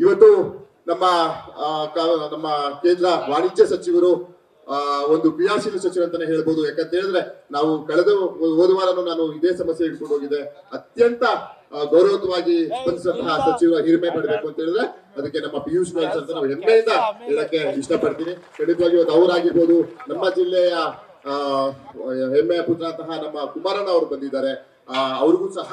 ಇವತ್ತು ನಮ್ಮ ನಮ್ಮ ಕೇಂದ್ರ ವಾಣಿಜ್ಯ ಸಚಿವರು ಒಂದು ಕ್ರಿಯಾಶೀಲ ಸಚಿವ ಅಂತಾನೆ ಹೇಳ್ಬೋದು. ಯಾಕಂತ ಹೇಳಿದ್ರೆ ನಾವು ಕಳೆದ ಹೋದ ವಾರನೂ ನಾನು ಇದೇ ಸಮಸ್ಯೆ ಹಿಡ್ಕೊಂಡು ಹೋಗಿದ್ದೆ. ಅತ್ಯಂತ ಗೌರವವಾಗಿ ಸ್ಪಂದಿಸಿದಂತಹ ಸಚಿವ ಹಿರಿಮೆ ಪಡಬೇಕು ಅಂತ ಹೇಳಿದ್ರೆ ಅದಕ್ಕೆ ನಮ್ಮ ಪಿಯೂಷ್ ಗೋಯಲ್ ಅಂತ ನಾವು ಹೆಮ್ಮೆಯಿಂದ ಹೇಳಕ್ಕೆ ಇಷ್ಟಪಡ್ತೀನಿ. ಖಂಡಿತವಾಗಿ ಇವತ್ತು ಅವರಾಗಿರ್ಬೋದು, ನಮ್ಮ ಜಿಲ್ಲೆಯ ಹೆಮ್ಮೆಯ ಪುತ್ರನಂತಹ ನಮ್ಮ ಕುಮಾರಣ್ಣ ಅವರು ಬಂದಿದ್ದಾರೆ. ಅವ್ರಿಗೂ ಸಹ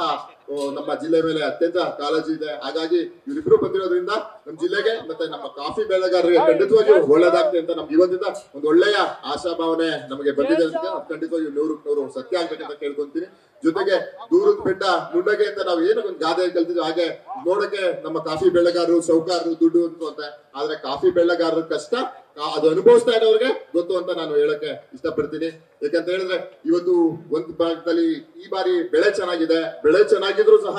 ನಮ್ಮ ಜಿಲ್ಲೆ ಮೇಲೆ ಅತ್ಯಂತ ಕಾಳಜಿ ಇದೆ. ಹಾಗಾಗಿ ಇವರಿಬ್ರು ಬಂದಿರೋದ್ರಿಂದ ನಮ್ಮ ಜಿಲ್ಲೆಗೆ ಮತ್ತೆ ನಮ್ಮ ಕಾಫಿ ಬೆಳೆಗಾರರಿಗೆ ಖಂಡಿತವಾಗಿ ಒಳ್ಳೇದಾಗ್ತದೆ ಅಂತ ನಮ್ಗೆ ಇವತ್ತಿಂದ ಒಂದು ಒಳ್ಳೆಯ ಆಶಾಭಾವನೆ ನಮಗೆ ಬಂದಿದೆ ಅಂತ ಖಂಡಿತವಾಗಿ 100% ಸತ್ಯ ಆಗ್ಬೇಕಂತ ಕೇಳ್ಕೊಂತೀನಿ. ಜೊತೆಗೆ ದೂರದ ಬೆಟ್ಟ ನುಣ್ಣಗೆ ಅಂತ ನಾವು ಏನು ಒಂದು ಗಾದೆ ಕಲ್ತಿದ್ವಿ, ಹಾಗೆ ನೋಡಕ್ಕೆ ನಮ್ಮ ಕಾಫಿ ಬೆಳೆಗಾರರು ಸೌಕಾರರು ದುಡ್ಡು ಅಂತ, ಆದ್ರೆ ಕಾಫಿ ಬೆಳೆಗಾರರ ಕಷ್ಟ ಅದು ಅನುಭವಿಸ್ತಾ ಇರೋರಿಗೆ ಗೊತ್ತು ಅಂತ ನಾನು ಹೇಳಕ್ಕೆ ಇಷ್ಟಪಡ್ತೀನಿ. ಯಾಕಂತ ಹೇಳಿದ್ರೆ ಇವತ್ತು ಒಂದು ಭಾಗದಲ್ಲಿ ಈ ಬಾರಿ ಬೆಳೆ ಚೆನ್ನಾಗಿದೆ, ಬೆಳೆ ಚೆನ್ನಾಗಿದ್ರು ಸಹ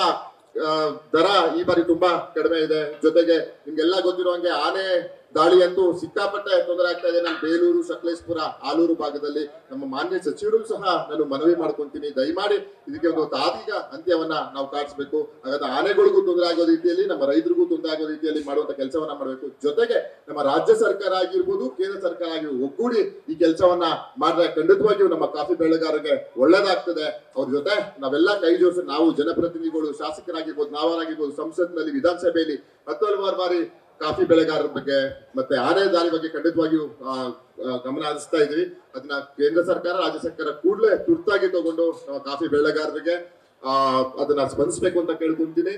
ದರ ಈ ಬಾರಿ ತುಂಬಾ ಕಡಿಮೆ ಇದೆ. ಜೊತೆಗೆ ನಿಮ್ಗೆಲ್ಲಾ ಗೊತ್ತಿರುವಂಗೆ ಆನೆ ದಾಳಿ ಅಂತೂ ಸಿಕ್ಕಾಪಟ್ಟೆ ತೊಂದರೆ ಆಗ್ತಾ ಇದೆ. ನಮ್ಮ ಬೇಲೂರು, ಸಕಲೇಶ್ಪುರ, ಆಲೂರು ಭಾಗದಲ್ಲಿ ನಮ್ಮ ಮಾನ್ಯ ಸಚಿವರು ಸಹ ನಾನು ಮನವಿ ಮಾಡ್ಕೊಂತೀನಿ, ದಯಮಾಡಿ ಇದಕ್ಕೆ ಒಂದು ತಾತ್ವಿಕ ಅಂತ್ಯವನ್ನ ನಾವು ಕಾಣಿಸ್ಬೇಕು. ಹಾಗಾದ್ರೆ ಆನೆಗಳಿಗೂ ತೊಂದರೆ ಆಗೋ ರೀತಿಯಲ್ಲಿ, ನಮ್ಮ ರೈತರಿಗೂ ತೊಂದರೆ ಆಗೋ ರೀತಿಯಲ್ಲಿ ಮಾಡುವಂತ ಕೆಲಸವನ್ನ ಮಾಡಬೇಕು. ಜೊತೆಗೆ ನಮ್ಮ ರಾಜ್ಯ ಸರ್ಕಾರ ಆಗಿರ್ಬೋದು, ಕೇಂದ್ರ ಸರ್ಕಾರ ಆಗಿರ್ಬೋದು, ಒಗ್ಗೂಡಿ ಈ ಕೆಲಸವನ್ನ ಮಾಡಿದ್ರೆ ಖಂಡಿತವಾಗಿಯೂ ನಮ್ಮ ಕಾಫಿ ಬೆಳೆಗಾರರಿಗೆ ಒಳ್ಳೇದಾಗ್ತದೆ. ಅವ್ರ ಜೊತೆ ನಾವೆಲ್ಲ ಕೈ ಜೋಡಿಸಿ, ನಾವು ಜನಪ್ರತಿನಿಧಿಗಳು, ಶಾಸಕರಾಗಿರ್ಬೋದು, ನಾವಾಗಿರ್ಬೋದು, ಸಂಸತ್ನಲ್ಲಿ, ವಿಧಾನಸಭೆಯಲ್ಲಿ ಹಲವಾರು ಬಾರಿ ಕಾಫಿ ಬೆಳೆಗಾರರ ಬಗ್ಗೆ ಮತ್ತೆ ಆನೆ ದಾಳಿ ಬಗ್ಗೆ ಖಂಡಿತವಾಗಿಯೂ ಗಮನ ಹರಿಸ್ತಾ ಇದೀವಿ. ಅದನ್ನ ಕೇಂದ್ರ ಸರ್ಕಾರ, ರಾಜ್ಯ ಸರ್ಕಾರ ಕೂಡಲೇ ತುರ್ತಾಗಿ ತಗೊಂಡು ಕಾಫಿ ಬೆಳೆಗಾರರಿಗೆ ಅದನ್ನ ಸ್ಪಂದಿಸಬೇಕು ಅಂತ ಕೇಳ್ಕೊಂತೀನಿ.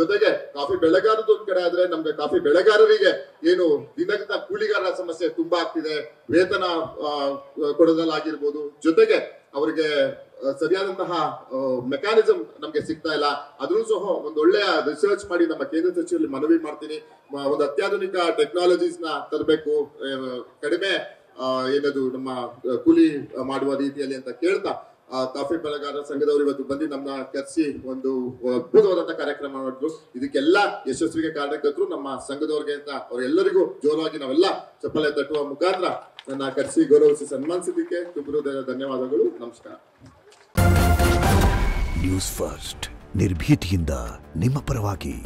ಜೊತೆಗೆ ಕಾಫಿ ಬೆಳೆಗಾರದ್ದು ಒಂದ್ ಕಡೆ ಆದ್ರೆ ನಮ್ಗೆ ಕಾಫಿ ಬೆಳೆಗಾರರಿಗೆ ಏನು ದಿನದ ಕೂಲಿಗಾರರ ಸಮಸ್ಯೆ ತುಂಬಾ ಆಗ್ತಿದೆ, ವೇತನ ಕೊಡೋದಲ್ಲಾಗಿರ್ಬೋದು, ಜೊತೆಗೆ ಅವರಿಗೆ ಸರಿಯಾದಂತಹ ಮೆಕ್ಯಾನಿಸಮ್ ನಮ್ಗೆ ಸಿಗ್ತಾ ಇಲ್ಲ. ಅದನ್ನು ಸಹ ಒಂದು ಒಳ್ಳೆಯ ರಿಸರ್ಚ್ ಮಾಡಿ ನಮ್ಮ ಕೇಂದ್ರ ಸಚಿವರಲ್ಲಿ ಮನವಿ ಮಾಡ್ತೀನಿ. ಒಂದು ಅತ್ಯಾಧುನಿಕ ಟೆಕ್ನಾಲಜೀಸ್ ನ ತರಬೇಕು, ಕಡಿಮೆ ಏನದು ನಮ್ಮ ಕೂಲಿ ಮಾಡುವ ರೀತಿಯಲ್ಲಿ ಅಂತ ಕೇಳ್ತಾ ಕಾಫಿ ಬೆಳೆಗಾರರ ಸಂಘದವರು ಇವತ್ತು ಬಂದು ನಮ್ಮನ್ನ ಕರೆಸಿ ಒಂದು ಅದ್ಭುತವಾದಂತಹ ಕಾರ್ಯಕ್ರಮ ಮಾಡಿದ್ರು. ಇದಕ್ಕೆಲ್ಲ ಯಶಸ್ವಿಗೆ ಕಾರಣಕರ್ತರು ನಮ್ಮ ಸಂಘದವ್ರಿಗೆ ಅಂತ ಅವರೆಲ್ಲರಿಗೂ ಜೋರಾಗಿ ನಾವೆಲ್ಲ ಚಪ್ಪಲೆ ತಟ್ಟುವ ಮುಖಾಂತರ ನನ್ನ ಕರೆಸಿ ಗೌರವಿಸಿ ಸನ್ಮಾನಿಸಿದ್ದಕ್ಕೆ ತುಂಬ ಧನ್ಯವಾದಗಳು. ನಮಸ್ಕಾರ. ನ್ಯೂಸ್ ಫಸ್ಟ್ ನಿರ್ಭೀತಿಯಿಂದ ನಿಮ್ಮ ಪರವಾಗಿ.